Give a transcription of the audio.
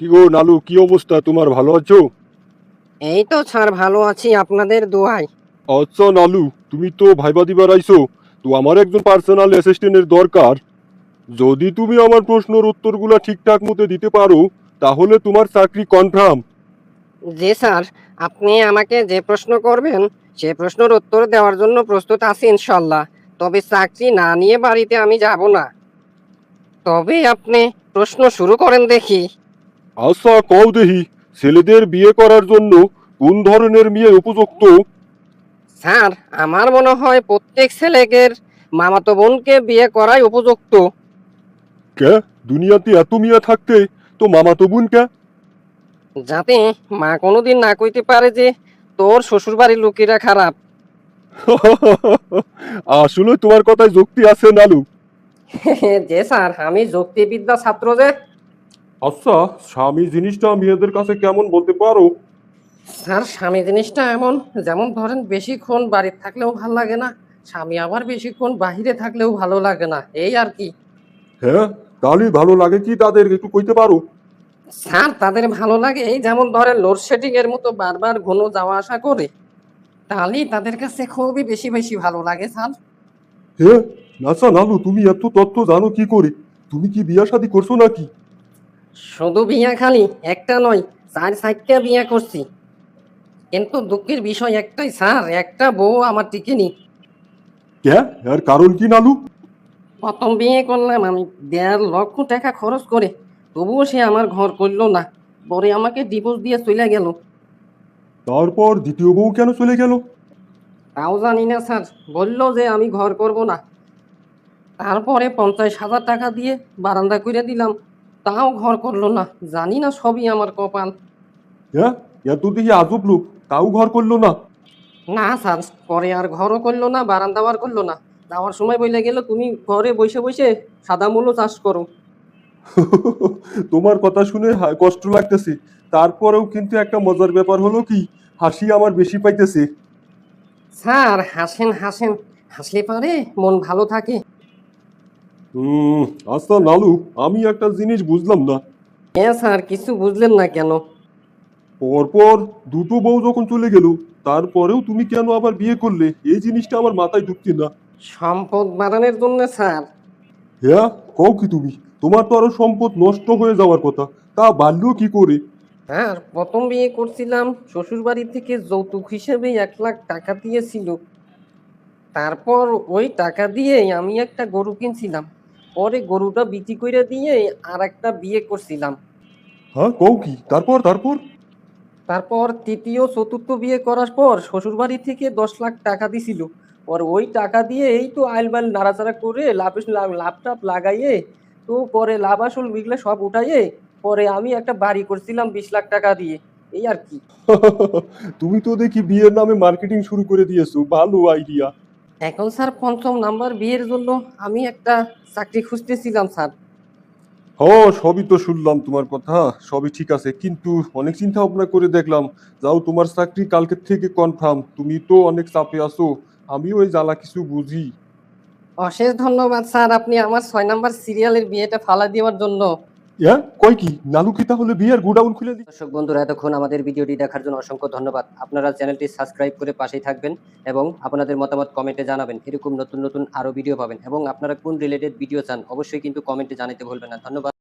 কি গো নালু, কি অবস্থা তোমার? ভালো আছো? এই তো স্যার ভালো আছি আপনাদের দোয়ায়। আচ্ছা নালু, তুমি তো ভাইবা দিবার আইছো, তো আমার একজন পার্সোনাল অ্যাসিস্ট্যান্টের দরকার। যদি তুমি আমার প্রশ্নের উত্তরগুলো ঠিকঠাক মতো দিতে পারো, তাহলে তোমার চাকরি কনফার্ম। জি স্যার, আপনি আমাকে যে প্রশ্ন করবেন সে প্রশ্নের উত্তর দেওয়ার জন্য প্রস্তুত আছি ইনশাল্লাহ। তবে চাকরি না নিয়ে বাড়িতে আমি যাব না। তবে আপনি প্রশ্ন শুরু করেন দেখি। আচ্ছা কও দেহি, ছেলেদের বিয়ে করার জন্য কোন ধরনের মেয়ে উপযুক্ত? স্যার, আমার মনে হয় প্রত্যেক ছেলেদের মামাতো বোনকে বিয়ে করাই উপযুক্ত। কে? দুনিয়াতে এত মেয়ে থাকতে তো মামাতো বোন কে? যাতে মা কোনোদিন না কইতে পারে যে তোর শ্বশুরবাড়ির লোকেরা খারাপ। আসলে তোমার কথায় যুক্তি আছে নালু। যে স্যার, আমি যুক্তিবিদ্যা ছাত্র যে। আচ্ছা, স্বামী জিনিসটা মেয়েদের কাছে কেমন বলতে পারো? স্যার, স্বামী জিনিসটা এমন, যেমন ধরেন বেশিক্ষণ বাড়িতে থাকলেও ভালো লাগে না, স্বামী আবার বেশিক্ষণ বাহিরে থাকলেও ভালো লাগে না, এই আর কি। হ্যাঁ, তাহলে ভালো লাগে কি তাদের একটু কইতে পারো? স্যার, তাদের ভালো লাগে এই যেমন ধরেন লোডশেডিং এর মতো বারবার ঘন যাওয়া আসা করে, তাহলেই তাদের কাছে খুবই বেশি বেশি ভালো লাগে স্যার। হ্যাঁ, আচ্ছা নানু, তুমি এত তথ্য জানো কি করে? তুমি কি বিয়া শাদী করছো নাকি? শুধু বিয়া খালি একটা নয়, 4-5টা বিয়া করছি। কিন্তু দুঃখের বিষয় একটাই স্যার, একটা বউ আমার টিকেনি। কে? এর কারণ কি নানু? প্রথম বিয়ে করলাম আমি 1.5 লক্ষ টাকা খরচ করে, তবুও সে আমার ঘর করলো না। পরে আমাকে ডিভোর্স দিয়ে চলে গেল। তারপর দ্বিতীয় বউ কেন চলে গেল? তাও জানি না স্যার, বললো যে আমি ঘর করব না। তারপরে 50,000 টাকা দিয়ে বারান্দা করে দিলাম, তাও ঘর করলো না। জানি না, সবই আমার কপাল। হ্যাঁ, এত দেখি আজব লোক, তাও ঘর করলো না। না স্যার, পরে আর ঘরও করলো না, বারান্দাও আর করলো না। যাওয়ার সময় বলে গেল, তুমি ঘরে বসে বসে সাদা মূলো চাষ করো। তোমার কথা শুনে কষ্ট লাগতেছে। তারপরেও কিন্তু একটা মজার ব্যাপার হলো কি, হাসি আমার বেশি পাইতেছে। স্যার হাসেন হাসেন, হাসলে পারে মন ভালো থাকে। হুম। আচ্ছা নালু, আমি একটা জিনিস বুঝলাম না। হ্যাঁ স্যার, কিছু বুঝলেন না কেন? পরপর দুটো বউ যখন চলে গেল, তারপরেও তুমি কেন আবার বিয়ে করলে? এই জিনিসটা আমার মাথায় ঢুকছে না। সম্পদ বাড়ানোর জন্য স্যার। হ্যাঁ, কও কি তুমি? তোমার তো আরো সম্পদ নষ্ট হয়ে যাওয়ার কথা, তা বাড়লো কি করে? হ্যাঁ, প্রথম বিয়ে করছিলাম, শ্বশুর বাড়ি থেকে যৌতুক হিসেবে 1 লাখ টাকা দিয়েছিল। তারপর ওই টাকা দিয়ে আমি একটা গরু কিনছিলাম। পরে গরুটা বিক্রি করে দিয়ে আর একটা বিয়ে করছিলাম। হ্যাঁ, কও কি? তারপর তারপর? তারপর তৃতীয় চতুর্থ বিয়ে করার পর শ্বশুর বাড়ি থেকে 10 লাখ টাকা দিছিল। পর ওই টাকা দিয়ে এই তো আইলবাল নাড়াচাড়া করে লাভ টাপ লাগাইয়ে, তো পরে লাভ আসল বিগলে সব উঠাইয়ে পরে আমি একটা বাড়ি করছিলাম 20 লাখ টাকা দিয়ে, এই আর কি। তুমি তো দেখি বিয়ের নামে মার্কেটিং শুরু করে দিয়েছো, ভালো আইডিয়া। এখন স্যার পঞ্চম নাম্বার বিয়ের জন্য আমি একটা চাকরি খুঁজতেছিলাম স্যার। ও, সবই তো শুনলাম তোমার কথা, সবই ঠিক আছে, কিন্তু অনেক চিন্তা ভাবনা করে দেখলাম, যাও তোমার চাকরি কালকের থেকে কনফার্ম, তুমি তো অনেক চাপে আছো। আমিও ওই জ্বালা কিছু বুঝি। অশেষ ধন্যবাদ স্যার, আপনি আমার 6 নাম্বার সিরিয়ালের বিয়েটা ফালা দেওয়ার জন্য। হ্যাঁ, কয় কি নালু কি তাহলে বিয়ের গোডাউন খুলে দি? দর্শক বন্ধুরা, এতক্ষণ আমাদের ভিডিওটি দেখার জন্য অসংখ্য ধন্যবাদ। আপনারা চ্যানেলটি সাবস্ক্রাইব করে পাশেই থাকবেন এবং আপনাদের মতামত কমেন্টে জানাবেন। এরকম নতুন নতুন আরো ভিডিও পাবেন এবং আপনারা কোন রিলেটেড ভিডিও চান অবশ্যই কিন্তু কমেন্টে জানাতে ভুলবেন না। ধন্যবাদ।